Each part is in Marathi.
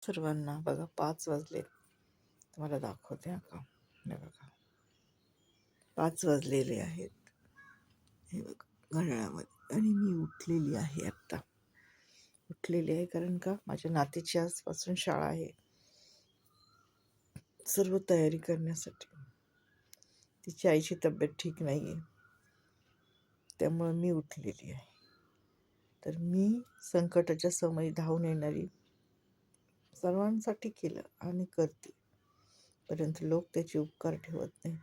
सर्वांना बघा 5 वाजले. तुम्हाला दाखवते का हे बघा 5 वाजलेले आहेत. हे बघा घड्याळामध्ये आणि मी उठलेली आहे. आत्ता उठलेली आहे कारण का माझ्या नातीची आजपासून शाळा आहे. सर्व तयारी करण्यासाठी. तिची आईची तब्येत ठीक नाही आहे, त्यामुळे मी उठलेली आहे. तर मी संकटाच्या समयी धावून येणारी सर्वांसाठी केलं आणि करते, परंतु लोक त्याचे उपकार ठेवत नाही.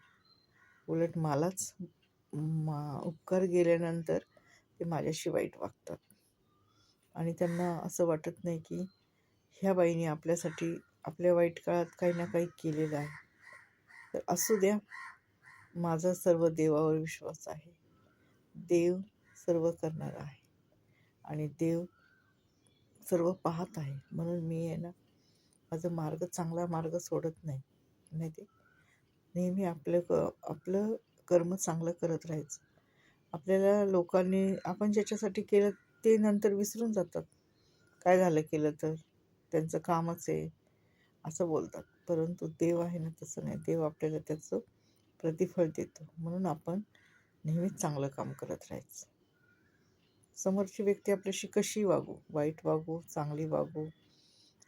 उलट मलाच उपकार गेल्यानंतर ते माझ्याशी वाईट वागतात आणि त्यांना असं वाटत नाही की ह्या बाईने आपल्यासाठी आपल्या वाईट काळात काही ना काही केलेलं आहे. तर असू द्या, माझा सर्व देवावर विश्वास आहे. देव सर्व करणारा आहे आणि देव सर्व पाहत आहे. म्हणून मी आहे ना, माझा चांगला मार्ग सोडत नाही. माहिती, नेहमी आपलं कर्म चांगलं करत राहायचं. आपल्याला लोकांनी आपण ज्याच्यासाठी केलं ते नंतर विसरून जातात. काय झालं केलं तर त्यांचं कामच आहे असं बोलतात. परंतु देव आहे ना, तसं नाही. देव आपल्याला त्याचं प्रतिफळ देतो. म्हणून आपण नेहमीच चांगलं काम करत राहायचं. समोरची व्यक्ती आपल्याशी कशी वागू, वाईट वागू, चांगली वागू,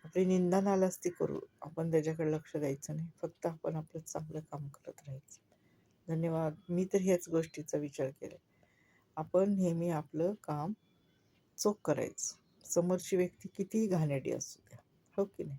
आपली निंदा नालास्ती करू, आपण त्याच्याकडे लक्ष द्यायचं नाही. फक्त आपण आपलं चांगलं काम करत राहायचं. धन्यवाद. मी तर ह्याच गोष्टीचा विचार केला. आपण नेहमी आपलं काम चोख करायचं. समोरची व्यक्ती कितीही घाणेरडी असू द्या, हो की नाही.